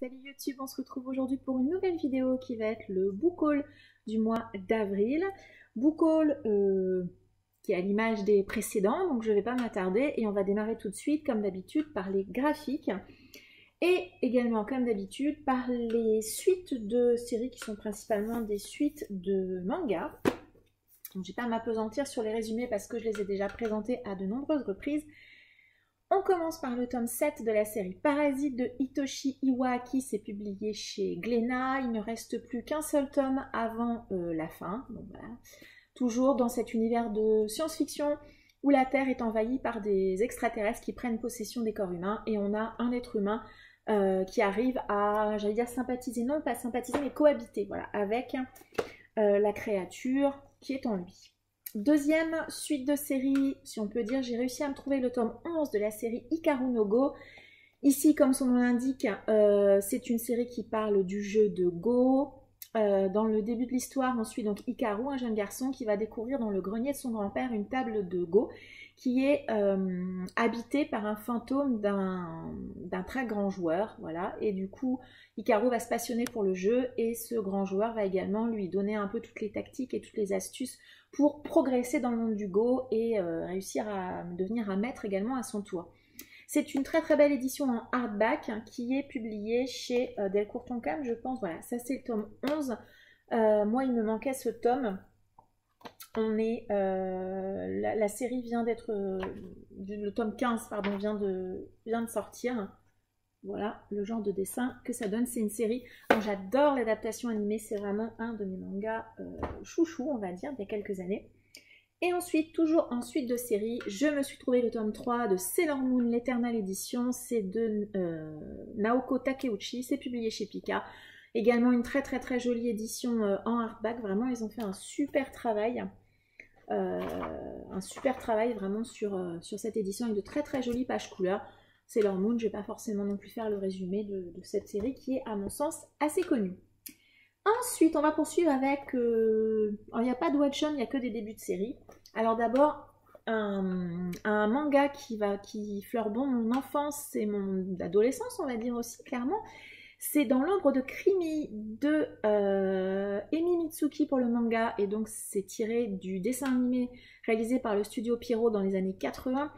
Salut YouTube, on se retrouve aujourd'hui pour une nouvelle vidéo qui va être le book haul du mois d'avril. Book haul qui est à l'image des précédents, donc je ne vais pas m'attarder et on va démarrer tout de suite comme d'habitude par les graphiques et également comme d'habitude par les suites de séries qui sont principalement des suites de mangas. Je ne vais pas m'appesantir sur les résumés parce que je les ai déjà présentés à de nombreuses reprises. On commence par le tome 7 de la série Parasite de Hitoshi Iwaaki, c'est publié chez Glénat. Il ne reste plus qu'un seul tome avant la fin. Donc voilà. Toujours dans cet univers de science-fiction où la Terre est envahie par des extraterrestres qui prennent possession des corps humains et on a un être humain qui arrive à, j'allais dire sympathiser, non pas sympathiser mais cohabiter voilà, avec la créature qui est en lui. Deuxième suite de série, si on peut dire, j'ai réussi à me trouver le tome 11 de la série Hikaru no Go. Ici, comme son nom l'indique, c'est une série qui parle du jeu de Go. Dans le début de l'histoire, on suit donc Hikaru, un jeune garçon qui va découvrir dans le grenier de son grand-père une table de Go qui est habitée par un fantôme d'un très grand joueur. Voilà. Et du coup, Hikaru va se passionner pour le jeu et ce grand joueur va également lui donner un peu toutes les tactiques et toutes les astuces pour progresser dans le monde du Go et réussir à devenir un maître également à son tour. C'est une très très belle édition en hardback qui est publiée chez Delcourt Tonkam, je pense. Voilà, ça c'est le tome 11. Moi, il me manquait ce tome. On est, la série vient d'être, le tome 15 pardon, vient de sortir. Voilà le genre de dessin que ça donne. C'est une série dont j'adore l'adaptation animée. C'est vraiment un de mes mangas chouchou, on va dire, d'il y a quelques années. Et ensuite, toujours en suite de série, je me suis trouvé le tome 3 de Sailor Moon, l'éternelle édition. C'est de Naoko Takeuchi. C'est publié chez Pika. Également une très très très jolie édition en hardback. Vraiment, ils ont fait un super travail. Vraiment sur cette édition avec de très très jolies pages couleurs. Sailor Moon, je ne vais pas forcément non plus faire le résumé de cette série qui est à mon sens assez connue. Ensuite, on va poursuivre avec... alors, il n'y a pas de one-shot, il n'y a que des débuts de série. Alors d'abord, un manga qui fleure-bon mon enfance et mon adolescence, on va dire aussi clairement. C'est Dans l'ombre de Krimi de Emi Mitsuki pour le manga. Et donc, c'est tiré du dessin animé réalisé par le studio Pierrot dans les années 80.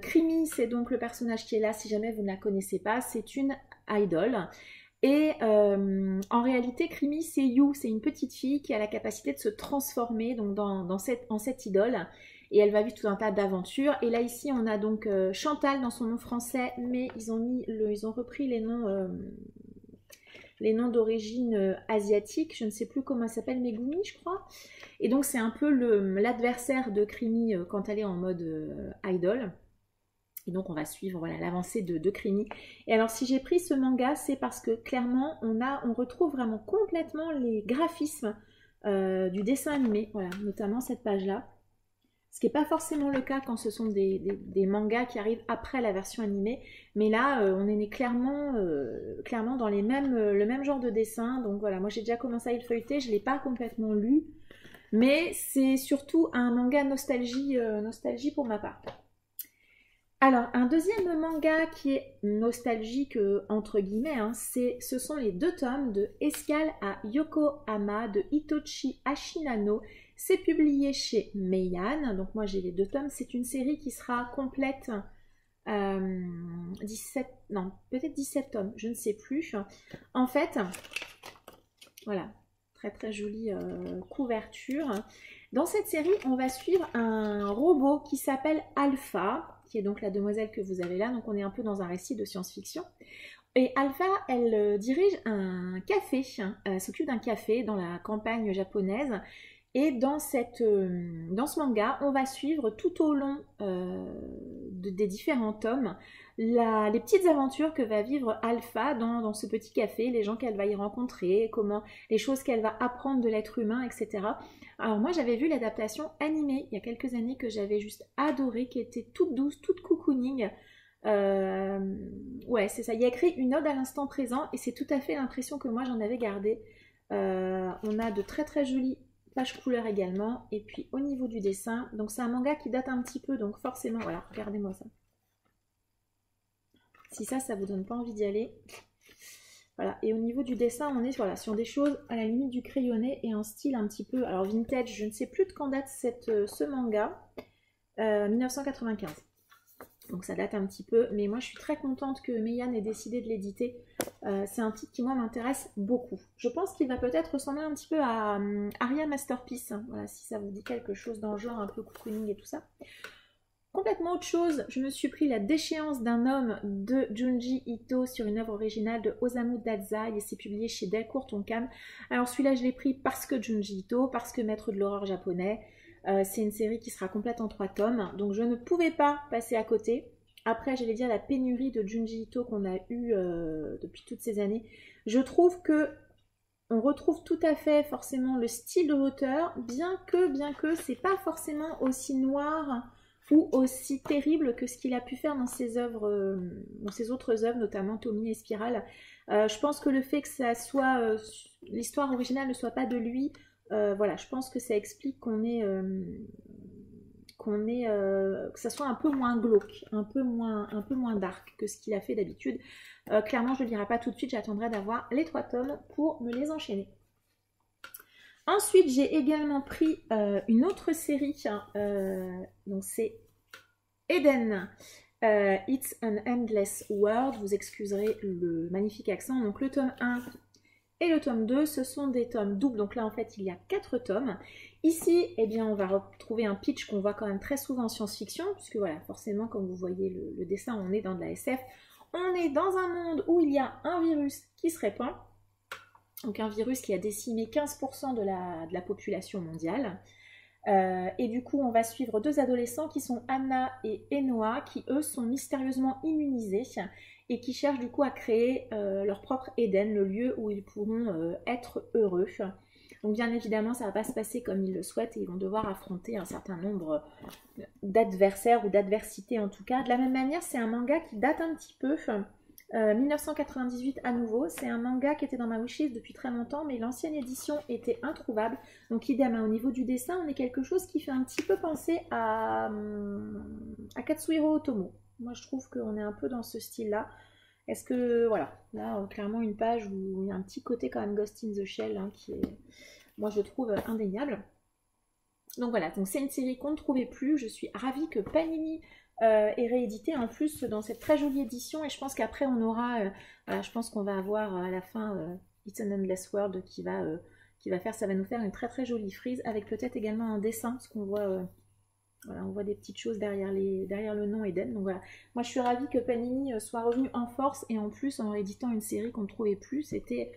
Krimi, c'est donc le personnage qui est là, si jamais vous ne la connaissez pas, c'est une idole. Et en réalité, Krimi, c'est You, c'est une petite fille qui a la capacité de se transformer donc en cette idole. Et elle va vivre tout un tas d'aventures. Et là, ici, on a donc Chantal dans son nom français, mais ils ont repris les noms d'origine asiatique. Je ne sais plus comment elle s'appelle, Megumi, je crois. Et donc, c'est un peu l'adversaire de Krimi quand elle est en mode idol. Et donc on va suivre voilà, l'avancée de Krimi. Et alors si j'ai pris ce manga, c'est parce que clairement on retrouve vraiment complètement les graphismes du dessin animé, voilà, notamment cette page-là. Ce qui n'est pas forcément le cas quand ce sont des mangas qui arrivent après la version animée. Mais là, on est clairement dans le même genre de dessin. Donc voilà, moi j'ai déjà commencé à le feuilleter, je ne l'ai pas complètement lu. Mais c'est surtout un manga nostalgie pour ma part. Alors, un deuxième manga qui est nostalgique, entre guillemets, hein, ce sont les 2 tomes de Escale à Yokohama de Hitoshi Ashinano. C'est publié chez Meian, donc moi j'ai les 2 tomes. C'est une série qui sera complète, 17 tomes, je ne sais plus. En fait, voilà, très très jolie couverture. Dans cette série, on va suivre un robot qui s'appelle Alpha, qui est donc la demoiselle que vous avez là. Donc on est un peu dans un récit de science-fiction. Et Alpha, elle dirige un café, elle s'occupe d'un café dans la campagne japonaise. Et dans ce manga, on va suivre tout au long des différents tomes les petites aventures que va vivre Alpha dans ce petit café, les gens qu'elle va y rencontrer, les choses qu'elle va apprendre de l'être humain, etc. Alors moi j'avais vu l'adaptation animée il y a quelques années que j'avais juste adorée, qui était toute douce, toute cocooning. Ouais, c'est ça, il y a écrit une ode à l'instant présent et c'est tout à fait l'impression que moi j'en avais gardé. On a de très très jolies pages couleurs également, et puis au niveau du dessin, donc c'est un manga qui date un petit peu, donc forcément, voilà, regardez-moi ça. Si ça vous donne pas envie d'y aller. Voilà, et au niveau du dessin, on est voilà, sur des choses à la limite du crayonné et un style un petit peu, alors vintage, je ne sais plus de quand date ce manga, 1995. Donc ça date un petit peu, mais moi je suis très contente que Meian ait décidé de l'éditer. C'est un titre qui moi m'intéresse beaucoup. Je pense qu'il va peut-être ressembler un petit peu à Aria Masterpiece, hein. Voilà, si ça vous dit quelque chose dans le genre, un peu cocooning et tout ça. Complètement autre chose, je me suis pris La déchéance d'un homme de Junji Ito sur une œuvre originale de Osamu Dazai et c'est publié chez Delcourt Tonkam. Alors celui-là je l'ai pris parce que Junji Ito, parce que maître de l'horreur japonais. C'est une série qui sera complète en 3 tomes, donc je ne pouvais pas passer à côté. Après, j'allais dire la pénurie de Junji Ito qu'on a eu depuis toutes ces années. Je trouve que on retrouve tout à fait forcément le style de l'auteur, bien que c'est pas forcément aussi noir ou aussi terrible que ce qu'il a pu faire dans ses œuvres, dans ses autres œuvres, notamment Tomie et Spirale. Je pense que le fait que ça soit l'histoire originale ne soit pas de lui, voilà, je pense que ça explique que ça soit un peu moins glauque, un peu moins dark que ce qu'il a fait d'habitude. Clairement, je ne le lirai pas tout de suite, j'attendrai d'avoir les 3 tomes pour me les enchaîner. Ensuite, j'ai également pris une autre série, donc c'est Eden. It's an Endless World, vous excuserez le magnifique accent. Donc le tome 1 et le tome 2, ce sont des tomes doubles, donc là en fait il y a 4 tomes. Ici, eh bien, on va retrouver un pitch qu'on voit quand même très souvent en science-fiction, puisque voilà, forcément, comme vous voyez le dessin, on est dans de la SF. On est dans un monde où il y a un virus qui se répand, donc un virus qui a décimé 15% de la population mondiale. Et du coup, on va suivre 2 adolescents qui sont Anna et Enoa, qui eux sont mystérieusement immunisés et qui cherchent du coup à créer leur propre Éden, le lieu où ils pourront être heureux. Donc bien évidemment, ça ne va pas se passer comme ils le souhaitent et ils vont devoir affronter un certain nombre d'adversaires ou d'adversités en tout cas. De la même manière, c'est un manga qui date un petit peu, 1998 à nouveau. C'est un manga qui était dans ma wishlist depuis très longtemps, mais l'ancienne édition était introuvable. Donc idem, au niveau du dessin, on est quelque chose qui fait un petit peu penser à Katsuhiro Otomo. Moi, je trouve qu'on est un peu dans ce style-là. Est-ce que, voilà, là, clairement une page où il y a un petit côté quand même Ghost in the Shell, hein, qui est, moi, je trouve indéniable. Donc voilà, donc c'est une série qu'on ne trouvait plus. Je suis ravie que Panini est réédité en plus dans cette très jolie édition. Et je pense qu'après, on aura, voilà, je pense qu'on va avoir à la fin It's an Endless World qui va faire, ça va nous faire une très très jolie frise avec peut-être également un dessin, parce qu'on voit... Voilà, on voit des petites choses derrière le nom Eden. Donc voilà, moi je suis ravie que Panini soit revenu en force et en plus en rééditant une série qu'on ne trouvait plus. C'était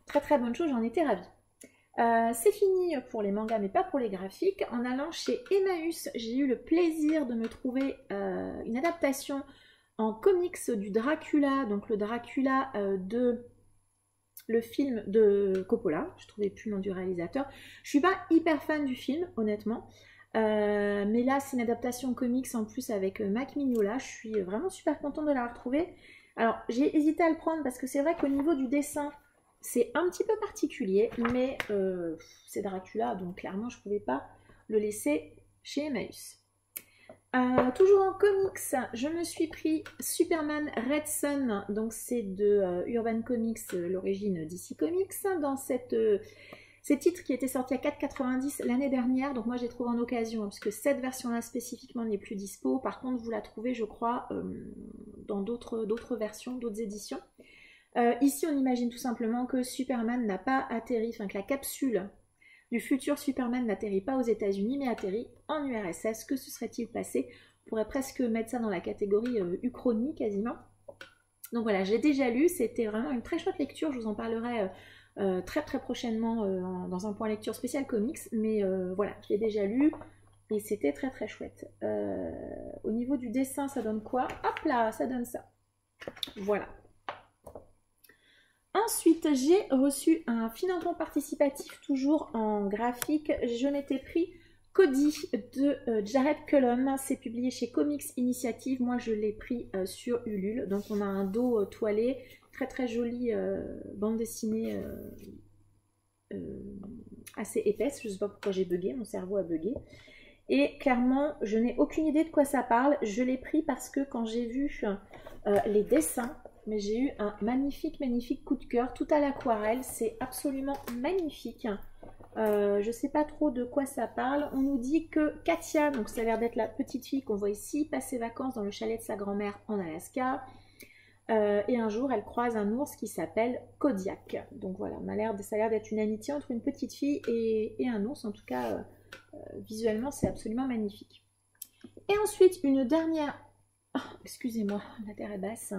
très très bonne chose, j'en étais ravie. C'est fini pour les mangas mais pas pour les graphiques. En allant chez Emmaüs, j'ai eu le plaisir de me trouver une adaptation en comics du Dracula, donc le Dracula de... le film de Coppola, je ne trouvais plus le nom du réalisateur. Je suis pas hyper fan du film, honnêtement. Mais là c'est une adaptation comics en plus avec Mac Mignola, je suis vraiment super contente de la retrouver. Alors j'ai hésité à le prendre parce que c'est vrai qu'au niveau du dessin c'est un petit peu particulier, mais c'est Dracula donc clairement je pouvais pas le laisser chez Emmaüs. Toujours en comics, je me suis pris Superman Red Son, donc c'est de Urban Comics, l'origine DC Comics, dans ces titres qui étaient sortis à 4,90 l'année dernière, donc moi j'ai trouvé en occasion, hein, puisque cette version-là spécifiquement n'est plus dispo. Par contre, vous la trouvez, je crois, dans d'autres versions, d'autres éditions. Ici, on imagine tout simplement que Superman n'a pas atterri, enfin que la capsule du futur Superman n'atterrit pas aux États-Unis, mais atterrit en URSS. Que se serait-il passé? On pourrait presque mettre ça dans la catégorie uchronie quasiment. Donc voilà, j'ai déjà lu, c'était vraiment une très chouette lecture, je vous en parlerai très très prochainement dans un point lecture spécial comics, mais voilà, je l'ai déjà lu et c'était très très chouette. Au niveau du dessin, ça donne quoi? Hop là, ça donne ça. Voilà. Ensuite, j'ai reçu un financement participatif, toujours en graphique. Je m'étais pris Cody de Jared Cullum, c'est publié chez Comics Initiative. Moi, je l'ai pris sur Ulule. Donc, on a un dos toilé, très très jolie bande dessinée assez épaisse. Je ne sais pas pourquoi j'ai bugué, mon cerveau a bugué. Et clairement, je n'ai aucune idée de quoi ça parle. Je l'ai pris parce que quand j'ai vu les dessins, mais j'ai eu un magnifique, magnifique coup de cœur, tout à l'aquarelle. C'est absolument magnifique. Je sais pas trop de quoi ça parle. On nous dit que Katia, donc ça a l'air d'être la petite fille qu'on voit ici, passe ses vacances dans le chalet de sa grand-mère en Alaska. Et un jour, elle croise un ours qui s'appelle Kodiak. Donc voilà, ça a l'air d'être une amitié entre une petite fille et un ours. En tout cas, visuellement, c'est absolument magnifique. Et ensuite, une dernière... Oh, excusez-moi, la terre est basse.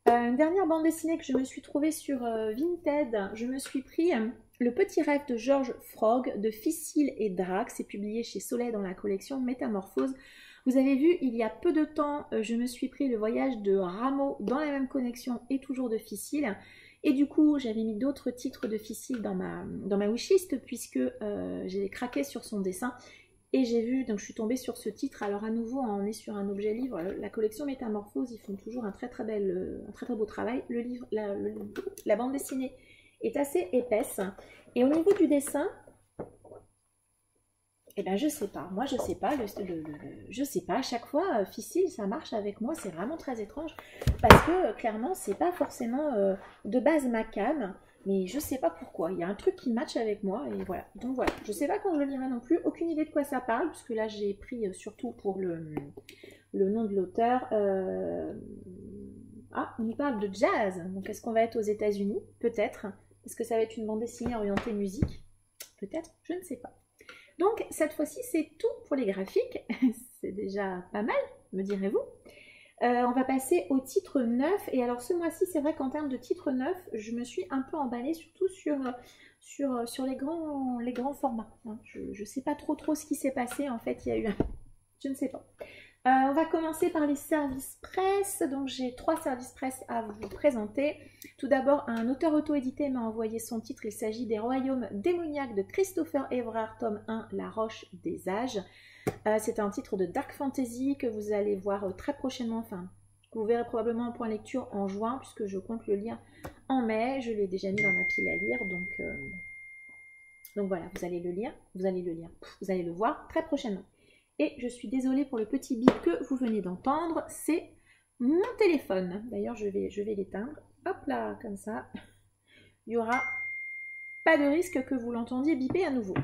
Une dernière bande dessinée que je me suis trouvée sur Vinted. Je me suis pris Le petit rêve de George Frog de Ficile et Drac. C'est publié chez Soleil dans la collection Métamorphose. Vous avez vu, il y a peu de temps, je me suis pris Le voyage de Rameau dans la même connexion et toujours de Ficile. Et du coup, j'avais mis d'autres titres de Ficile dans ma wishlist puisque j'ai craqué sur son dessin. Et j'ai vu, donc je suis tombée sur ce titre. Alors à nouveau, on est sur un objet livre. La collection Métamorphose, ils font toujours un très très beau travail. Le livre, la bande dessinée est assez épaisse. Et au niveau du dessin, eh ben je sais pas. Moi je sais pas. Je sais pas. À chaque fois, Ficile, ça marche avec moi. C'est vraiment très étrange parce que clairement, c'est pas forcément de base ma came. Mais je sais pas pourquoi, il y a un truc qui match avec moi et voilà. Donc voilà, je sais pas quand je le lirai non plus, aucune idée de quoi ça parle, puisque là j'ai pris surtout pour le nom de l'auteur. Ah, on nous parle de jazz, donc est-ce qu'on va être aux États-Unis? Peut-être. Est-ce que ça va être une bande dessinée orientée musique? Peut-être, je ne sais pas. Donc cette fois-ci c'est tout pour les graphiques, c'est déjà pas mal, me direz-vous. On va passer au titre 9. Et alors ce mois-ci, c'est vrai qu'en termes de titre 9, je me suis un peu emballée, surtout sur les grands formats. Hein. Je ne sais pas trop ce qui s'est passé. En fait, il y a eu un... Je ne sais pas. On va commencer par les services presse. Donc j'ai 3 services presse à vous présenter. Tout d'abord, un auteur auto-édité m'a envoyé son titre. Il s'agit des Royaumes démoniaques de Christopher Everard, tome 1, La Roche des Âges. C'est un titre de Dark Fantasy que vous allez voir très prochainement, enfin, vous verrez probablement en point lecture en juin, puisque je compte le lire en mai. Je l'ai déjà mis dans ma pile à lire, donc voilà, vous allez le voir très prochainement. Et je suis désolée pour le petit bip que vous venez d'entendre, c'est mon téléphone. D'ailleurs, je vais l'éteindre. Hop là, comme ça. Il n'y aura pas de risque que vous l'entendiez biper à nouveau.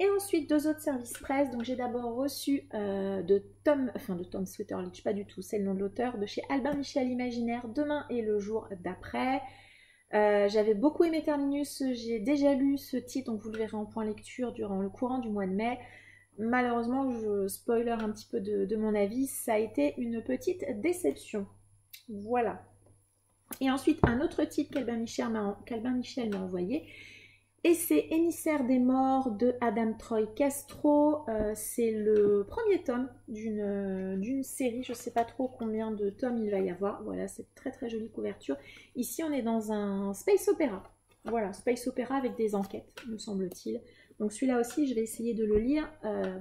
Et ensuite, 2 autres services presse. Donc j'ai d'abord reçu de Tom Sweeterlich, pas du tout, c'est le nom de l'auteur, de chez Albin Michel Imaginaire, Demain et le jour d'après. J'avais beaucoup aimé Terminus, j'ai déjà lu ce titre, donc vous le verrez en point lecture durant le courant du mois de mai. Malheureusement, je spoiler un petit peu de mon avis, ça a été une petite déception. Voilà. Et ensuite, un autre titre qu'Albin Michel m'a envoyé. Et c'est Émissaire des morts de Adam Troy Castro. C'est le premier tome d'une série. Je ne sais pas trop combien de tomes il va y avoir. Voilà, c'est très très jolie couverture. Ici, on est dans un space opéra. Voilà, space opéra avec des enquêtes, me semble-t-il. Donc celui-là aussi, je vais essayer de le lire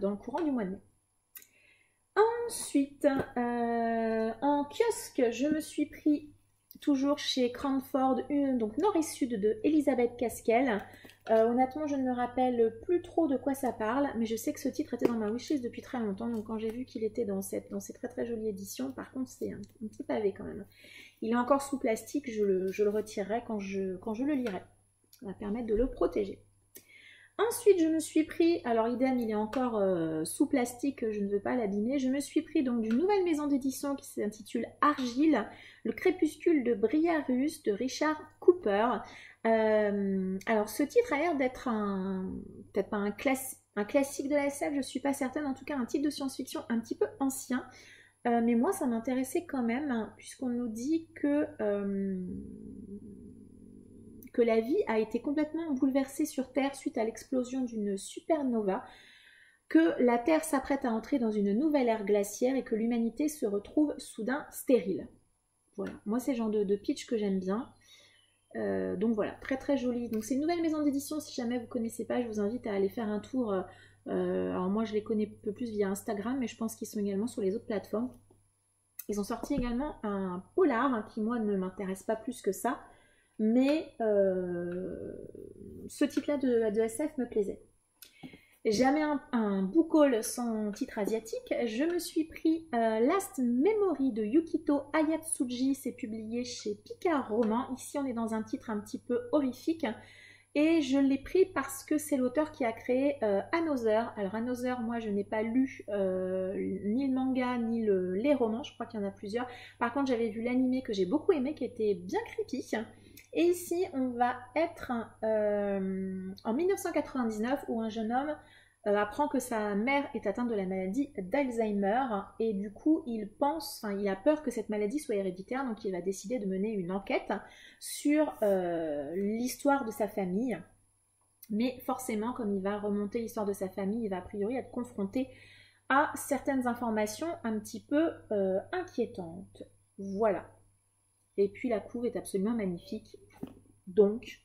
dans le courant du mois de mai. Ensuite, en kiosque, je me suis pris toujours chez Cranford, donc Nord et Sud de Elisabeth Casquel. Honnêtement, je ne me rappelle plus trop de quoi ça parle, mais je sais que ce titre était dans ma wishlist depuis très longtemps, donc quand j'ai vu qu'il était dans ces très très jolies éditions, par contre c'est un petit pavé quand même. Il est encore sous plastique, je le retirerai quand je le lirai. Ça va permettre de le protéger. Ensuite, je me suis pris, alors idem, il est encore sous plastique, je ne veux pas l'abîmer, je me suis pris donc d'une nouvelle maison d'édition qui s'intitule Argile, Le crépuscule de Briarus de Richard Cooper. Alors ce titre a l'air d'être peut-être pas un classique de la SF, je ne suis pas certaine, en tout cas un titre de science-fiction un petit peu ancien. Mais moi ça m'intéressait quand même, hein, puisqu'on nous dit que la vie a été complètement bouleversée sur Terre suite à l'explosion d'une supernova, que la Terre s'apprête à entrer dans une nouvelle ère glaciaire et que l'humanité se retrouve soudain stérile. Voilà, moi c'est le genre de pitch que j'aime bien. Donc voilà, très très joli. Donc c'est une nouvelle maison d'édition, si jamais vous ne connaissez pas, je vous invite à aller faire un tour. Alors moi je les connais un peu plus via Instagram, mais je pense qu'ils sont également sur les autres plateformes. Ils ont sorti également un polar, hein, qui moi ne m'intéresse pas plus que ça, mais ce type-là de SF me plaisait. Jamais un book haul sans titre asiatique. Je me suis pris Last Memory de Yukito Ayatsuji, c'est publié chez Picard Roman. Ici on est dans un titre un petit peu horrifique. Et je l'ai pris parce que c'est l'auteur qui a créé Another. Alors Another, moi je n'ai pas lu ni le manga ni les romans, je crois qu'il y en a plusieurs. Par contre j'avais vu l'animé que j'ai beaucoup aimé, qui était bien creepy. Et ici on va être en 1999 où un jeune homme apprend que sa mère est atteinte de la maladie d'Alzheimer et du coup il a peur que cette maladie soit héréditaire, donc il va décider de mener une enquête sur l'histoire de sa famille. Mais forcément, comme il va remonter l'histoire de sa famille, il va a priori être confronté à certaines informations un petit peu inquiétantes. Voilà. Et puis la couve est absolument magnifique. Donc...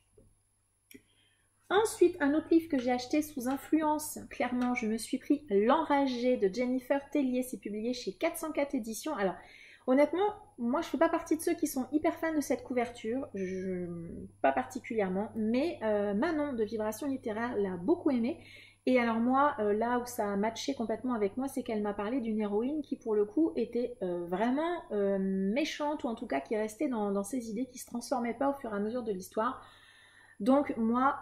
Ensuite, un autre livre que j'ai acheté sous influence, clairement, je me suis pris L'Enragé de Jennifer Tellier, c'est publié chez 404 éditions. Alors, honnêtement, moi je ne fais pas partie de ceux qui sont hyper fans de cette couverture, pas particulièrement, mais Manon de Vibration Littéraire l'a beaucoup aimé. Et alors moi, là où ça a matché complètement avec moi, c'est qu'elle m'a parlé d'une héroïne qui pour le coup était vraiment méchante, ou en tout cas qui restait dans ses idées, qui ne se transformait pas au fur et à mesure de l'histoire. Donc moi...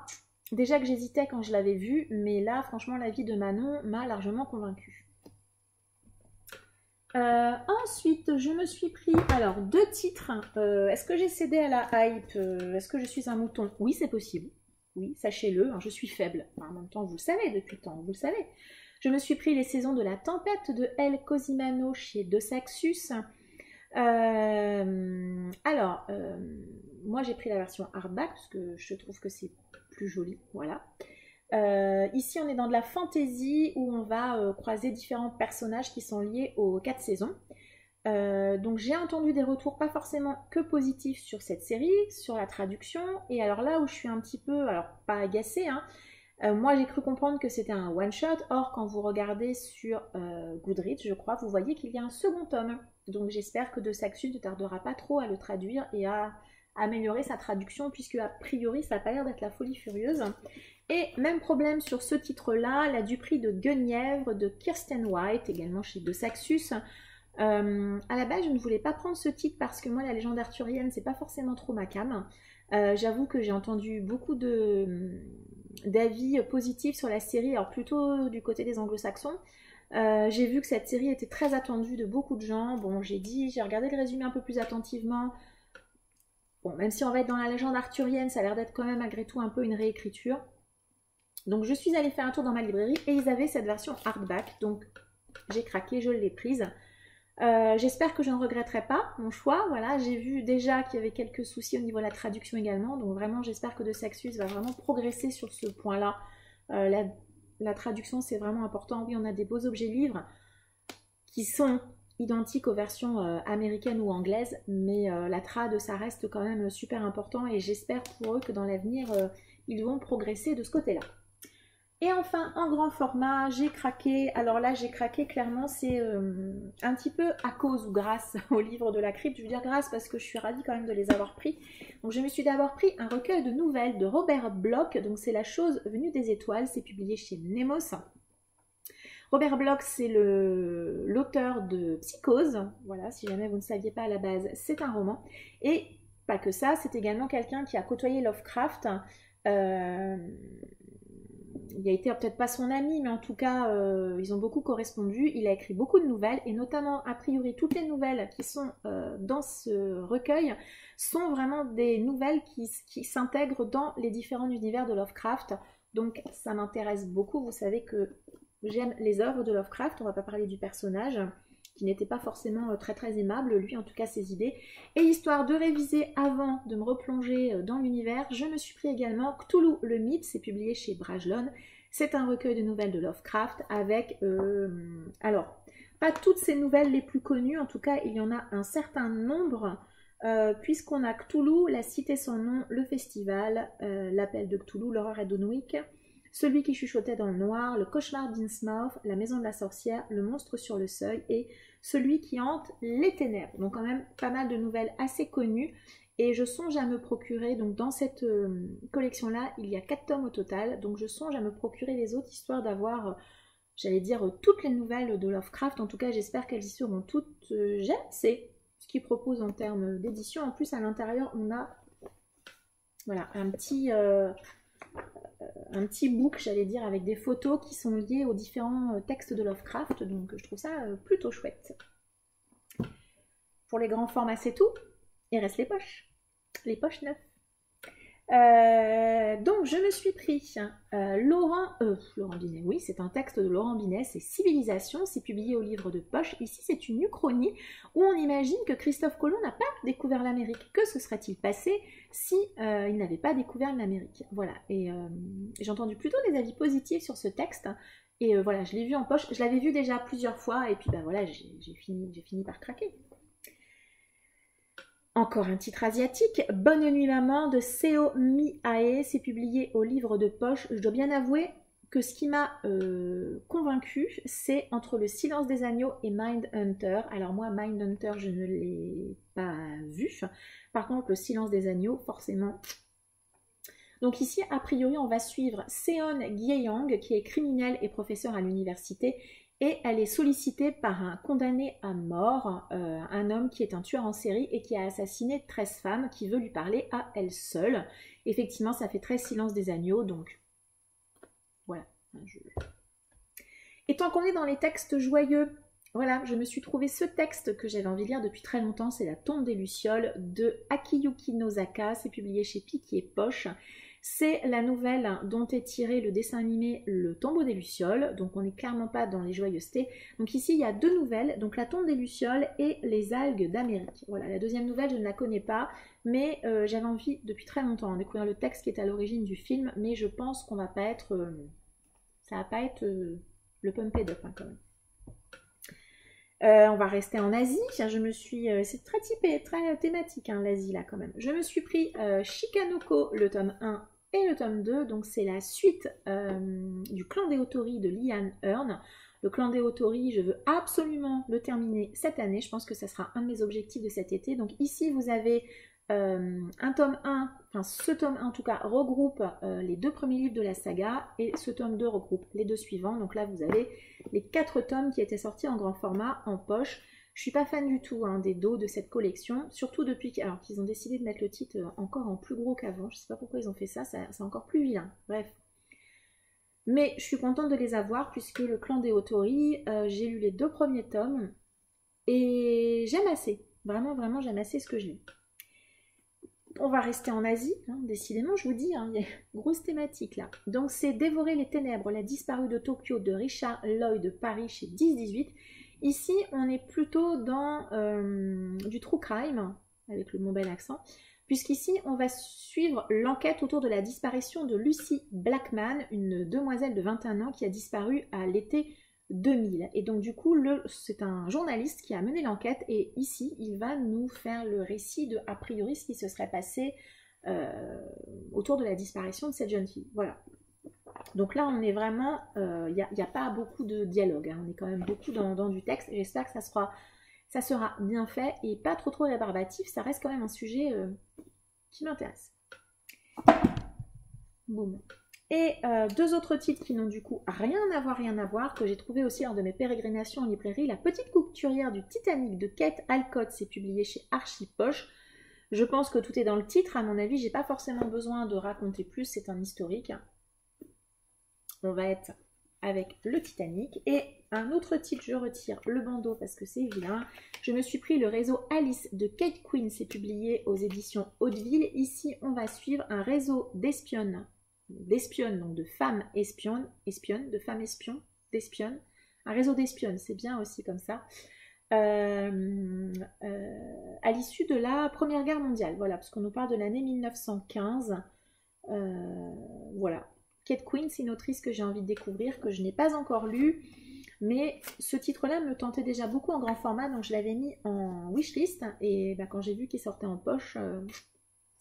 Déjà que j'hésitais quand je l'avais vu, mais là, franchement, la vie de Manon m'a largement convaincue. Ensuite, je me suis pris, alors, 2 titres. Est-ce que j'ai cédé à la hype? Est-ce que je suis un mouton? Oui, c'est possible. Oui, sachez-le, hein, je suis faible. Enfin, en même temps, vous le savez depuis le temps, vous le savez. Je me suis pris Les Saisons de la Tempête de El Cosimano chez De Saxus. Moi j'ai pris la version hardback parce que je trouve que c'est plus joli, voilà. Ici on est dans de la fantasy où on va croiser différents personnages qui sont liés aux 4 saisons. Donc j'ai entendu des retours pas forcément que positifs sur cette série, sur la traduction, et alors là où je suis un petit peu, alors pas agacée, hein, moi j'ai cru comprendre que c'était un one shot, or quand vous regardez sur Goodreads, je crois, vous voyez qu'il y a un second tome. Donc j'espère que De Saxus ne tardera pas trop à le traduire et à améliorer sa traduction, puisque a priori ça n'a pas l'air d'être la folie furieuse. Et même problème sur ce titre-là, La Duperie de Guenièvre de Kirsten White, également chez De Saxus. À la base je ne voulais pas prendre ce titre parce que moi la légende arthurienne c'est pas forcément trop ma came. J'avoue que j'ai entendu beaucoup d'avis positifs sur la série, alors plutôt du côté des anglo-saxons. J'ai vu que cette série était très attendue de beaucoup de gens. Bon, j'ai regardé le résumé un peu plus attentivement. Bon, même si on va être dans la légende arthurienne, ça a l'air d'être quand même malgré tout un peu une réécriture. Donc je suis allée faire un tour dans ma librairie et ils avaient cette version hardback. Donc j'ai craqué, je l'ai prise. J'espère que je ne regretterai pas mon choix. Voilà, j'ai vu déjà qu'il y avait quelques soucis au niveau de la traduction également. Donc vraiment, j'espère que De Saxus va vraiment progresser sur ce point-là. La traduction, c'est vraiment important. Oui, on a des beaux objets livres qui sont identiques aux versions américaines ou anglaises, mais la trad, ça reste quand même super important et j'espère pour eux que dans l'avenir, ils vont progresser de ce côté-là. Et enfin, en grand format, j'ai craqué. Alors là, j'ai craqué clairement, c'est un petit peu à cause ou grâce au livre de la crypte. Je veux dire grâce parce que je suis ravie quand même de les avoir pris. Donc je me suis d'abord pris un recueil de nouvelles de Robert Bloch. Donc c'est La Chose venue des étoiles. C'est publié chez Nemos. Robert Bloch, c'est l'auteur de Psychose. Voilà, si jamais vous ne saviez pas à la base, c'est un roman. Et pas que ça, c'est également quelqu'un qui a côtoyé Lovecraft. Il a été peut-être pas son ami, mais en tout cas, ils ont beaucoup correspondu. Il a écrit beaucoup de nouvelles, et notamment, a priori, toutes les nouvelles qui sont dans ce recueil sont vraiment des nouvelles qui s'intègrent dans les différents univers de Lovecraft. Donc, ça m'intéresse beaucoup. Vous savez que j'aime les œuvres de Lovecraft. On va pas parler du personnage, qui n'était pas forcément très très aimable, lui en tout cas ses idées. Et histoire de réviser avant de me replonger dans l'univers, je me suis pris également Cthulhu le mythe, c'est publié chez Brajlon. C'est un recueil de nouvelles de Lovecraft avec, alors, pas toutes ces nouvelles les plus connues, en tout cas il y en a un certain nombre, puisqu'on a Cthulhu, La Cité sans nom, Le Festival, L'Appel de Cthulhu, L'Horreur à Dunwich, Celui qui chuchotait dans le noir, Le Cauchemar d'Innsmouth, La Maison de la Sorcière, Le Monstre sur le Seuil et Celui qui hante les ténèbres. Donc quand même pas mal de nouvelles assez connues. Et je songe à me procurer, donc dans cette collection-là, il y a 4 tomes au total, donc je songe à me procurer les autres, histoire d'avoir, j'allais dire, toutes les nouvelles de Lovecraft. En tout cas, j'espère qu'elles y seront toutes. J'aime assez ce qu'il propose en termes d'édition. En plus, à l'intérieur, on a voilà, un petit book, j'allais dire, avec des photos qui sont liées aux différents textes de Lovecraft, donc je trouve ça plutôt chouette. Pour les grands formats, c'est tout. Il reste les poches neuves. Donc je me suis pris Laurent Binet, oui, c'est un texte de Laurent Binet, c'est Civilisation, c'est publié au livre de poche. Ici c'est une uchronie où on imagine que Christophe Colomb n'a pas découvert l'Amérique. Que se serait-il passé si il n'avait pas découvert l'Amérique? Voilà, et j'ai entendu plutôt des avis positifs sur ce texte. Et voilà, je l'ai vu en poche, je l'avais vu déjà plusieurs fois, et puis ben voilà, j'ai fini par craquer. Encore un titre asiatique, Bonne nuit maman de Seo Mi-ae, c'est publié au livre de poche. Je dois bien avouer que ce qui m'a convaincue, c'est Entre le silence des agneaux et Mindhunter. Alors moi, Mindhunter, je ne l'ai pas vu. Par contre, le silence des agneaux, forcément. Donc ici, a priori, on va suivre Seon Gye-young, qui est criminel et professeur à l'université. Et elle est sollicitée par un condamné à mort, un homme qui est un tueur en série et qui a assassiné 13 femmes, qui veut lui parler à elle seule. Effectivement, ça fait très Silence des agneaux, donc voilà. Et tant qu'on est dans les textes joyeux, voilà, je me suis trouvé ce texte que j'avais envie de lire depuis très longtemps, c'est La tombe des Lucioles de Akiyuki Nozaka, c'est publié chez Pic et Poche. C'est la nouvelle dont est tiré le dessin animé Le tombeau des Lucioles, donc on n'est clairement pas dans les joyeusetés. Donc ici il y a 2 nouvelles, donc La tombe des Lucioles et Les algues d'Amérique. Voilà, la deuxième nouvelle je ne la connais pas, mais j'avais envie depuis très longtemps de découvrir le texte qui est à l'origine du film, mais je pense qu'on va pas être, ça va pas être le pump it up hein, quand même. On va rester en Asie, je me suis, c'est très typé, très thématique hein, l'Asie là quand même. Je me suis pris Shikanoko, le tome 1 et le tome 2, donc c'est la suite du Clan des Otori de Liane Hearn. Le Clan des Otori, je veux absolument le terminer cette année, je pense que ça sera un de mes objectifs de cet été. Donc ici vous avez un tome 1, enfin ce tome 1 en tout cas regroupe les 2 premiers livres de la saga et ce tome 2 regroupe les 2 suivants. Donc là vous avez les 4 tomes qui étaient sortis en grand format en poche. Je suis pas fan du tout hein, des dos de cette collection, surtout depuis qu'ils ont décidé de mettre le titre encore en plus gros qu'avant. Je sais pas pourquoi ils ont fait ça, c'est encore plus vilain. Bref. Mais je suis contente de les avoir puisque le Clan des Otori, j'ai lu les 2 premiers tomes et j'aime assez. Vraiment, vraiment, j'aime assez ce que je lis. On va rester en Asie, hein, décidément, je vous dis, hein, il y a une grosse thématique là. Donc c'est Dévorer les ténèbres, la disparue de Tokyo de Richard Lloyd de Paris chez 10-18. Ici, on est plutôt dans du true crime, avec le mon bel accent, puisqu'ici, on va suivre l'enquête autour de la disparition de Lucy Blackman, une demoiselle de 21 ans qui a disparu à l'été 2000. Et donc du coup, c'est un journaliste qui a mené l'enquête et ici, il va nous faire le récit de, a priori, ce qui se serait passé autour de la disparition de cette jeune fille. Voilà. Donc là, on est vraiment, il n'y a pas beaucoup de dialogue, hein. On est quand même beaucoup dans du texte. J'espère que ça sera bien fait et pas trop rébarbatif. Ça reste quand même un sujet qui m'intéresse. Boum. Et 2 autres titres qui n'ont du coup rien à voir, que j'ai trouvé aussi lors de mes pérégrinations en librairie. La petite couturière du Titanic de Kate Alcott, c'est publié chez Archipoche. Je pense que tout est dans le titre, à mon avis, j'ai pas forcément besoin de raconter plus, c'est un historique. On va être avec le Titanic. Et un autre titre, je retire le bandeau parce que c'est vilain. Je me suis pris le réseau Alice de Kate Quinn, c'est publié aux éditions Hauteville. Ici, on va suivre un réseau d'espionnes, donc de femmes espionnes, de femmes espions, d'espionnes. Un réseau d'espionnes, c'est bien aussi comme ça. À l'issue de la Première Guerre mondiale, voilà, parce qu'on nous parle de l'année 1915. Voilà. Kate Quinn, c'est une autrice que j'ai envie de découvrir, que je n'ai pas encore lue, mais ce titre-là me tentait déjà beaucoup en grand format, donc je l'avais mis en wishlist, et quand j'ai vu qu'il sortait en poche,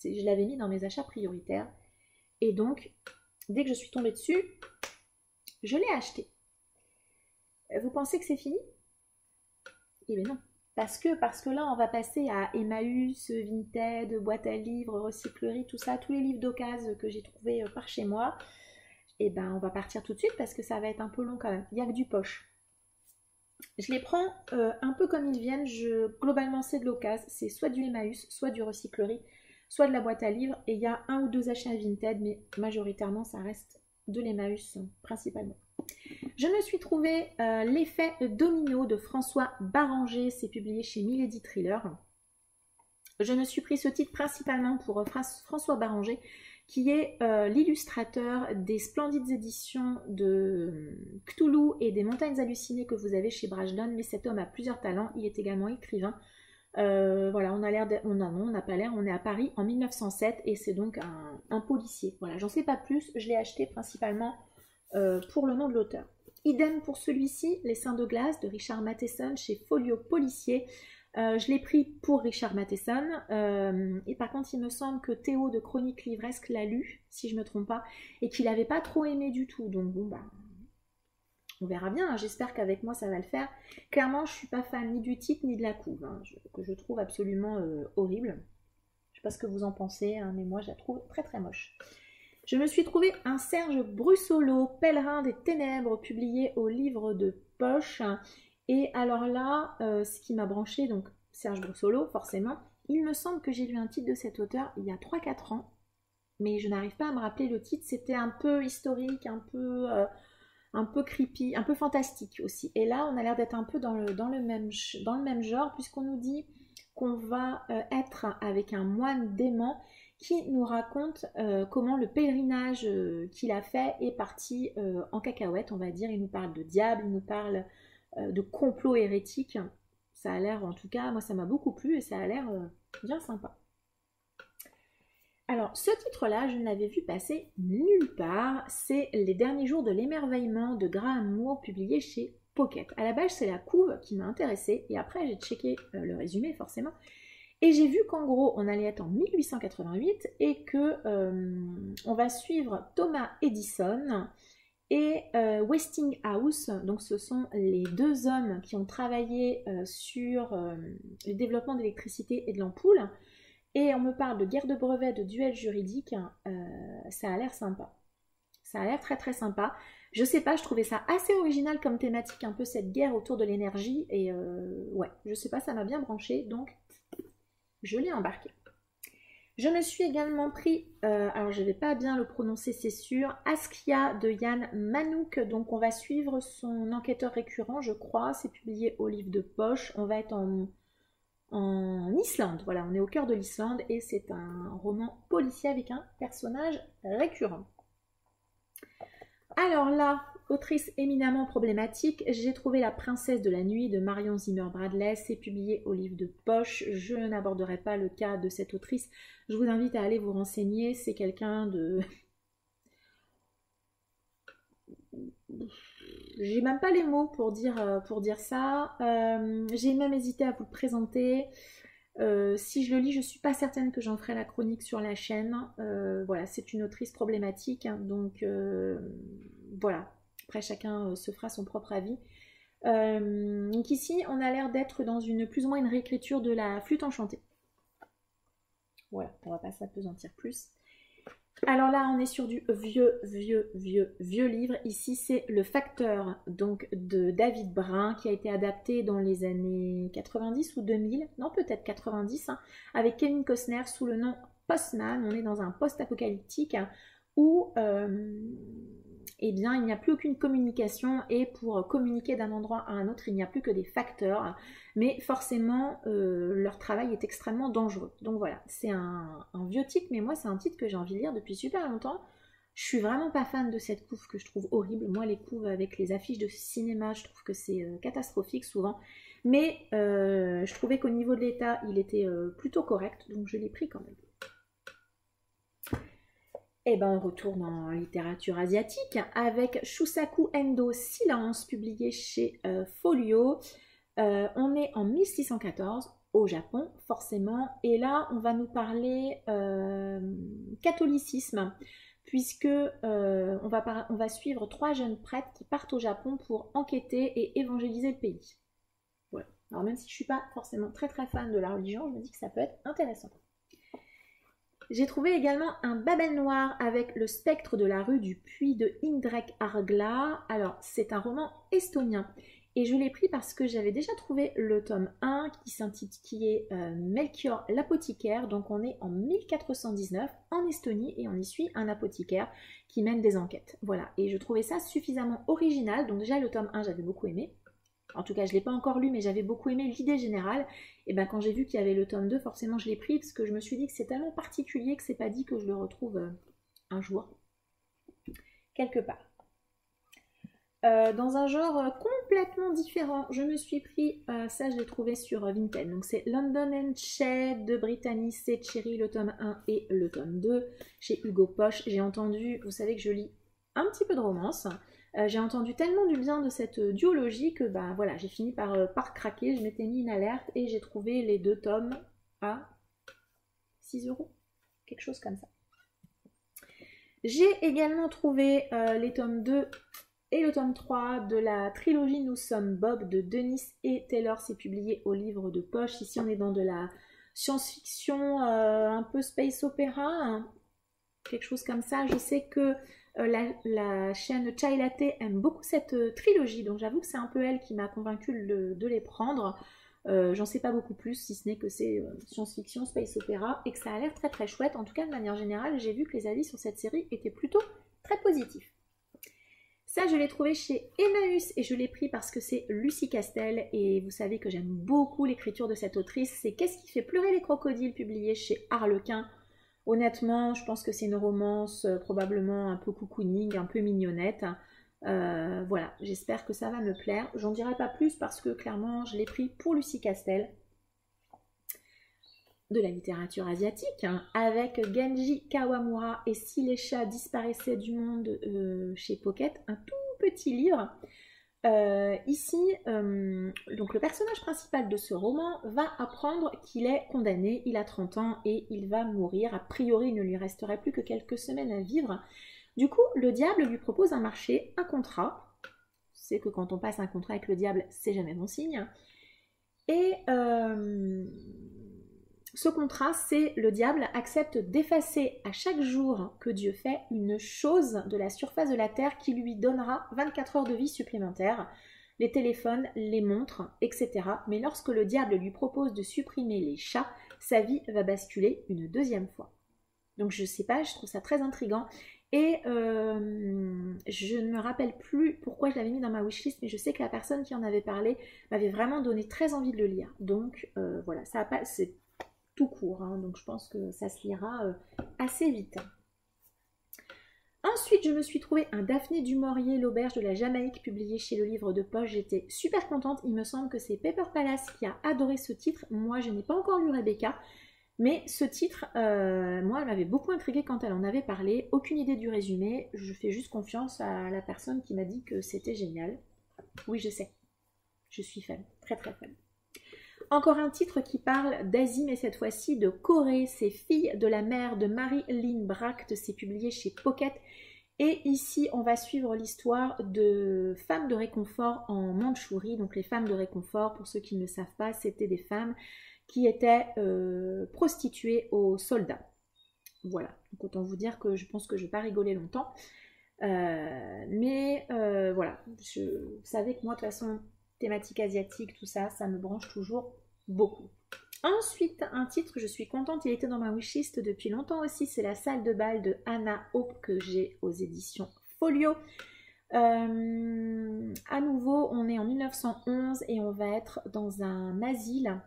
je l'avais mis dans mes achats prioritaires. Et donc, dès que je suis tombée dessus, je l'ai acheté. Vous pensez que c'est fini? Eh bien non. Parce que là, on va passer à Emmaüs, Vinted, boîte à livres, recyclerie, tout ça, tous les livres d'occasion que j'ai trouvés par chez moi. Et ben, on va partir tout de suite parce que ça va être un peu long quand même. Il n'y a que du poche. Je les prends un peu comme ils viennent. Globalement, c'est de l'occasion. C'est soit du Emmaüs, soit du recyclerie, soit de la boîte à livres. Et il y a un ou deux achats Vinted, mais majoritairement, ça reste de l'Emmaüs principalement. Je me suis trouvé l'effet domino de François Baranger, c'est publié chez Milady Thriller. Je me suis pris ce titre principalement pour François Baranger, qui est l'illustrateur des splendides éditions de Cthulhu et des Montagnes Hallucinées que vous avez chez Brajlon, mais cet homme a plusieurs talents, il est également écrivain. Voilà, on n'a pas l'air, on est à Paris en 1907 et c'est donc un policier. Voilà, j'en sais pas plus, je l'ai acheté principalement pour le nom de l'auteur. Idem pour celui-ci, Les Seins de glace de Richard Matheson chez Folio Policier. Je l'ai pris pour Richard Matheson et par contre il me semble que Théo de Chronique Livresque l'a lu, si je ne me trompe pas, et qu'il n'avait pas trop aimé du tout. Donc bon bah on verra bien, hein. J'espère qu'avec moi ça va le faire. Clairement je ne suis pas fan ni du titre ni de la couve, hein, que je trouve absolument horrible. Je ne sais pas ce que vous en pensez, hein, mais moi je la trouve très très moche. Je me suis trouvé un Serge Brussolo, Pèlerin des Ténèbres, publié au livre de poche. Et alors là, ce qui m'a branché, donc Serge Brussolo, forcément, il me semble que j'ai lu un titre de cet auteur il y a 3-4 ans, mais je n'arrive pas à me rappeler le titre. C'était un peu historique, un peu creepy, un peu fantastique aussi. Et là, on a l'air d'être un peu dans le même genre, puisqu'on nous dit qu'on va être avec un moine dément qui nous raconte comment le pèlerinage qu'il a fait est parti en cacahuète, on va dire. Il nous parle de diable, il nous parle de complot hérétique. Ça a l'air, en tout cas, moi ça m'a beaucoup plu et ça a l'air bien sympa. Alors, ce titre-là, je ne l'avais vu passer nulle part. C'est Les derniers jours de l'émerveillement de Graham Moore, publié chez Pocket. À la base, c'est la couve qui m'a intéressée et après, j'ai checké le résumé, forcément. Et j'ai vu qu'en gros, on allait être en 1888 et que on va suivre Thomas Edison et Westinghouse. Donc, ce sont les deux hommes qui ont travaillé sur le développement de l'électricité et de l'ampoule. Et on me parle de guerre de brevets, de duel juridique. Ça a l'air sympa. Ça a l'air très très sympa. Je sais pas, je trouvais ça assez original comme thématique, un peu cette guerre autour de l'énergie. Et ouais, je sais pas, ça m'a bien branché. Donc, je l'ai embarqué. Je me suis également pris, alors je ne vais pas bien le prononcer c'est sûr, Askia de Yann Manouk. Donc on va suivre son enquêteur récurrent, je crois. C'est publié au livre de poche. On va être en Islande. Voilà, on est au cœur de l'Islande et c'est un roman policier avec un personnage récurrent. Alors là, autrice éminemment problématique, j'ai trouvé La princesse de la nuit de Marion Zimmer Bradley. C'est publié au livre de poche. Je n'aborderai pas le cas de cette autrice. Je vous invite à aller vous renseigner. C'est quelqu'un de... J'ai même pas les mots pour dire ça. J'ai même hésité à vous le présenter. Si je le lis, je ne suis pas certaine que j'en ferai la chronique sur la chaîne. Voilà, c'est une autrice problématique. Hein, donc voilà, après chacun se fera son propre avis. Donc ici, on a l'air d'être dans plus ou moins une réécriture de La Flûte enchantée. Voilà, on va pas s'apesantir plus. Alors là, on est sur du vieux livre. Ici, c'est Le Facteur, donc de David Brin, qui a été adapté dans les années 90 ou 2000, non peut-être 90, hein, avec Kevin Costner sous le nom Postman. On est dans un post-apocalyptique où eh bien, il n'y a plus aucune communication et pour communiquer d'un endroit à un autre, il n'y a plus que des facteurs. Mais forcément, leur travail est extrêmement dangereux. Donc voilà, c'est un vieux titre, mais moi, c'est un titre que j'ai envie de lire depuis super longtemps. Je suis vraiment pas fan de cette couve que je trouve horrible. Moi, les couves avec les affiches de cinéma, je trouve que c'est catastrophique souvent. Mais je trouvais qu'au niveau de l'état, il était plutôt correct, donc je l'ai pris quand même. Et ben on retourne en littérature asiatique avec Shusaku Endo Silence, publié chez Folio. On est en 1614 au Japon, forcément. Et là, on va nous parler catholicisme, puisque on va suivre 3 jeunes prêtres qui partent au Japon pour enquêter et évangéliser le pays. Voilà, Alors même si je ne suis pas forcément très fan de la religion, je me dis que ça peut être intéressant. J'ai trouvé également un Babel noir avec le spectre de la rue du Puy de Indrek Argla. Alors c'est un roman estonien et je l'ai pris parce que j'avais déjà trouvé le tome 1 qui est Melchior l'apothicaire. Donc on est en 1419 en Estonie et on y suit un apothicaire qui mène des enquêtes. Voilà, et je trouvais ça suffisamment original. Donc déjà le tome 1 j'avais beaucoup aimé. En tout cas, je ne l'ai pas encore lu, mais j'avais beaucoup aimé l'idée générale. Et ben quand j'ai vu qu'il y avait le tome 2, forcément je l'ai pris, parce que je me suis dit que c'est tellement particulier que c'est pas dit que je le retrouve un jour, quelque part. Dans un genre complètement différent, je me suis pris, ça je l'ai trouvé sur Vinted, donc c'est London and Shade de Brittany Setcheri, le tome 1 et le tome 2, chez Hugo Poche. J'ai entendu, vous savez que je lis un petit peu de romance, j'ai entendu tellement du bien de cette duologie que bah, voilà, j'ai fini par craquer. Je m'étais mis une alerte et j'ai trouvé les 2 tomes à 6 €, quelque chose comme ça. J'ai également trouvé les tomes 2 et le tome 3 de la trilogie Nous sommes Bob de Dennis et Taylor. C'est publié au livre de poche. Ici on est dans de la science-fiction, un peu space opéra, hein, quelque chose comme ça. Je sais que la chaîne Chai Latte aime beaucoup cette trilogie, donc j'avoue que c'est un peu elle qui m'a convaincue de les prendre. J'en sais pas beaucoup plus, si ce n'est que c'est science-fiction, space opéra, et que ça a l'air très très chouette. En tout cas, de manière générale, j'ai vu que les avis sur cette série étaient plutôt très positifs. Ça, je l'ai trouvé chez Emmaüs et je l'ai pris parce que c'est Lucie Castel, et vous savez que j'aime beaucoup l'écriture de cette autrice. C'est Qu'est-ce qui fait pleurer les crocodiles, publié chez Harlequin. Honnêtement, je pense que c'est une romance probablement un peu cocooning, un peu mignonnette. Voilà, j'espère que ça va me plaire. J'en dirai pas plus parce que clairement, je l'ai pris pour Lucie Castel. De la littérature asiatique, hein, avec Genji Kawamura et Si les chats disparaissaient du monde chez Pocket, un tout petit livre. Ici, donc le personnage principal de ce roman va apprendre qu'il est condamné, il a 30 ans et il va mourir. A priori, il ne lui resterait plus que quelques semaines à vivre. Du coup, le diable lui propose un marché, un contrat. C'est que quand on passe un contrat avec le diable, c'est jamais bon signe. Et ce contrat, c'est le diable accepte d'effacer à chaque jour que Dieu fait une chose de la surface de la terre qui lui donnera 24 heures de vie supplémentaires, les téléphones, les montres, etc. Mais lorsque le diable lui propose de supprimer les chats, sa vie va basculer une deuxième fois. Donc je sais pas, je trouve ça très intriguant. Et je ne me rappelle plus pourquoi je l'avais mis dans ma wishlist, mais je sais que la personne qui en avait parlé m'avait vraiment donné très envie de le lire. Donc voilà, ça a pas... c'est tout court, hein, donc je pense que ça se lira assez vite. Ensuite, je me suis trouvé un Daphné du Maurier, l'auberge de la Jamaïque, publié chez le livre de poche. J'étais super contente. Il me semble que c'est Pepper Palace qui a adoré ce titre. Moi, je n'ai pas encore lu Rebecca, mais ce titre, moi, elle m'avait beaucoup intriguée quand elle en avait parlé. Aucune idée du résumé. Je fais juste confiance à la personne qui m'a dit que c'était génial. Oui, je sais. Je suis fan. Très, très fan. Encore un titre qui parle d'Asie, mais cette fois-ci de Corée. C'est Fille de la mère de Marie-Lynn Bracht. C'est publié chez Pocket. Et ici, on va suivre l'histoire de femmes de réconfort en Mandchourie. Donc les femmes de réconfort, pour ceux qui ne le savent pas, c'était des femmes qui étaient prostituées aux soldats. Voilà. Donc autant vous dire que je pense que je ne vais pas rigoler longtemps. Mais voilà. Vous savez que moi, de toute façon... thématique asiatique, tout ça, ça me branche toujours beaucoup. Ensuite, un titre que je suis contente, il était dans ma wishlist depuis longtemps aussi, c'est La salle de bal de Anna Hope que j'ai aux éditions Folio. À nouveau, on est en 1911 et on va être dans un asile.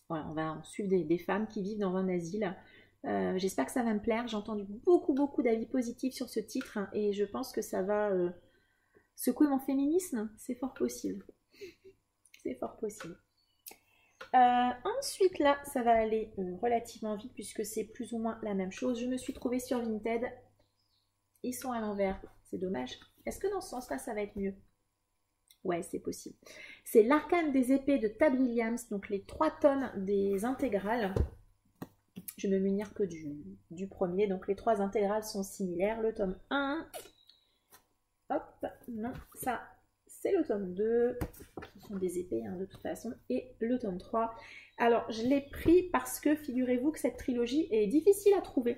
Voilà, on va suivre des femmes qui vivent dans un asile. J'espère que ça va me plaire. J'ai entendu beaucoup d'avis positifs sur ce titre et je pense que ça va... secouer mon féminisme, c'est fort possible. C'est fort possible. Ensuite, là, ça va aller relativement vite puisque c'est plus ou moins la même chose. Je me suis trouvée sur Vinted. Ils sont à l'envers. C'est dommage. Est-ce que dans ce sens-là, ça va être mieux? Ouais, c'est possible. C'est L'Arcane des épées de Tad Williams. Donc, les 3 tomes des intégrales. Je vais me munir que du premier. Donc, les 3 intégrales sont similaires. Le tome 1... Hop, non, ça c'est le tome 2, ce sont des épées hein, de toute façon, et le tome 3. Alors, je l'ai pris parce que figurez-vous que cette trilogie est difficile à trouver.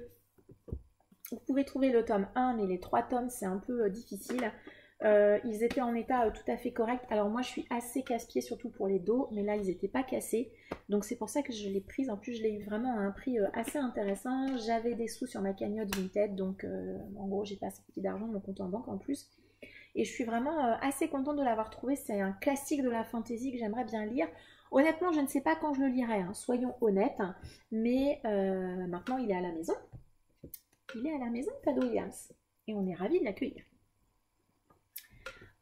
Vous pouvez trouver le tome 1, mais les 3 tomes, c'est un peu difficile. Ils étaient en état tout à fait correct. Alors moi, je suis assez casse-pied, surtout pour les dos, mais là, ils n'étaient pas cassés. Donc c'est pour ça que je l'ai prise. En plus, je l'ai eu vraiment à un prix assez intéressant. J'avais des sous sur ma cagnotte Vinted, donc en gros, j'ai pas sorti d'argent de mon compte en banque en plus. Et je suis vraiment assez contente de l'avoir trouvé. C'est un classique de la fantasy que j'aimerais bien lire. Honnêtement, je ne sais pas quand je le lirai, hein, soyons honnêtes. Mais maintenant, il est à la maison. Il est à la maison, Tado Williams. Et on est ravis de l'accueillir.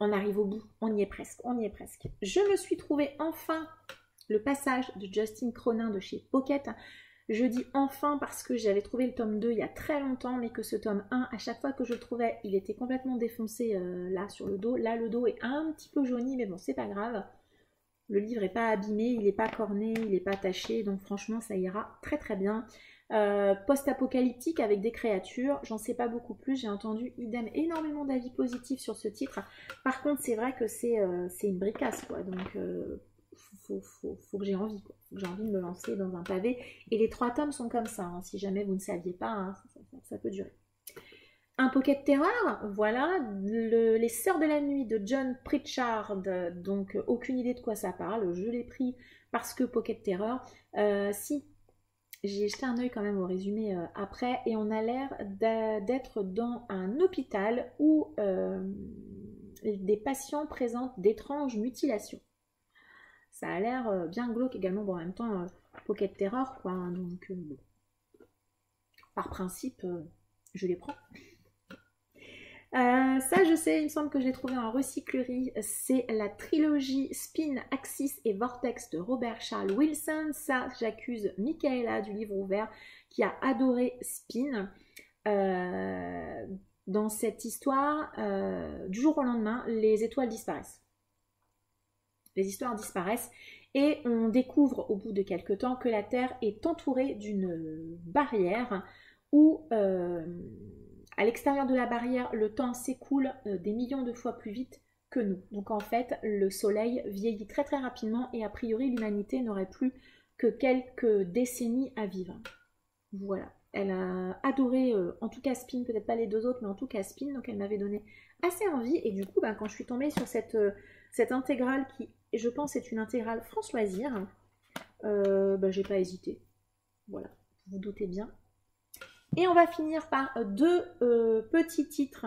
On arrive au bout, on y est presque, on y est presque. Je me suis trouvé enfin le passage de Justine Cronin de chez Pocket. Je dis enfin parce que j'avais trouvé le tome 2 il y a très longtemps, mais que ce tome 1, à chaque fois que je le trouvais, il était complètement défoncé là sur le dos. Là, le dos est un petit peu jauni, mais bon, c'est pas grave. Le livre n'est pas abîmé, il n'est pas corné, il n'est pas taché, donc franchement, ça ira très très bien. Post-apocalyptique avec des créatures, j'en sais pas beaucoup plus, j'ai entendu idem énormément d'avis positifs sur ce titre. Par contre, c'est vrai que c'est une bricasse, quoi, donc faut que j'ai envie, quoi. Faut que j'ai envie de me lancer dans un pavé. Et les 3 tomes sont comme ça, hein. Si jamais vous ne saviez pas, hein, ça peut durer. Un Pocket Terror, voilà, les Sœurs de la Nuit de John Pritchard, donc aucune idée de quoi ça parle, je l'ai pris parce que Pocket Terror, si, j'ai jeté un œil quand même au résumé après, et on a l'air d'être dans un hôpital où des patients présentent d'étranges mutilations. Ça a l'air bien glauque également, bon en même temps, Pocket Terror, quoi, hein, donc bon. Par principe, je les prends. Ça je sais, il me semble que je l'ai trouvé en recyclerie, c'est la trilogie Spin, Axis et Vortex de Robert Charles Wilson. Ça, j'accuse Michaela du livre ouvert qui a adoré Spin. Dans cette histoire, du jour au lendemain, les étoiles disparaissent. Les histoires disparaissent et on découvre au bout de quelques temps que la Terre est entourée d'une barrière où à l'extérieur de la barrière, le temps s'écoule des millions de fois plus vite que nous. Donc en fait, le soleil vieillit très très rapidement et a priori l'humanité n'aurait plus que quelques décennies à vivre. Voilà. Elle a adoré, en tout cas Spin, peut-être pas les 2 autres, mais en tout cas Spin, donc elle m'avait donné assez envie. Et du coup, quand je suis tombée sur cette intégrale qui, je pense, est une intégrale France Loisirs, j'ai pas hésité. Voilà, vous vous doutez bien. Et on va finir par 2 petits titres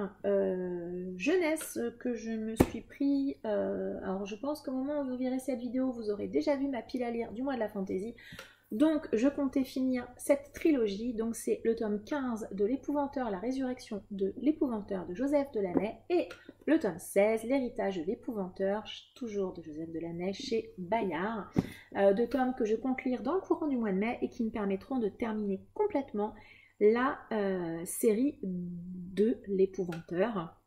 jeunesse que je me suis pris. Alors je pense qu'au moment où vous verrez cette vidéo, vous aurez déjà vu ma pile à lire du mois de la fantaisie. Donc je comptais finir cette trilogie. Donc c'est le tome 15 de l'Épouvanteur, la résurrection de l'Épouvanteur de Joseph Delaney. Et le tome 16, l'héritage de l'Épouvanteur, toujours de Joseph Delaney chez Bayard. 2 tomes que je compte lire dans le courant du mois de mai et qui me permettront de terminer complètement la série de l'Épouvanteur,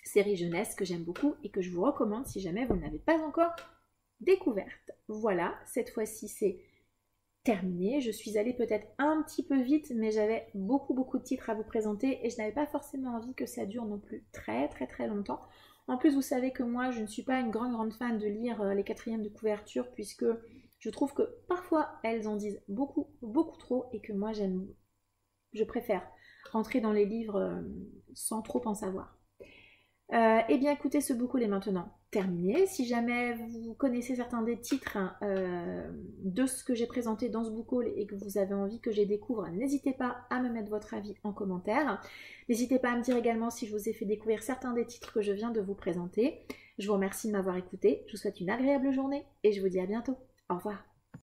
série jeunesse que j'aime beaucoup et que je vous recommande si jamais vous ne l'avez pas encore découverte. Voilà, cette fois-ci c'est terminé. Je suis allée peut-être un petit peu vite, mais j'avais beaucoup de titres à vous présenter et je n'avais pas forcément envie que ça dure non plus très longtemps. En plus, vous savez que moi, je ne suis pas une grande fan de lire les 4e de couverture puisque je trouve que parfois elles en disent beaucoup trop et que moi je préfère rentrer dans les livres sans trop en savoir. Eh bien écoutez, ce book haul est maintenant terminé. Si jamais vous connaissez certains des titres de ce que j'ai présenté dans ce book haul et que vous avez envie que je les découvre, n'hésitez pas à me mettre votre avis en commentaire. N'hésitez pas à me dire également si je vous ai fait découvrir certains des titres que je viens de vous présenter. Je vous remercie de m'avoir écouté. Je vous souhaite une agréable journée et je vous dis à bientôt. Au revoir.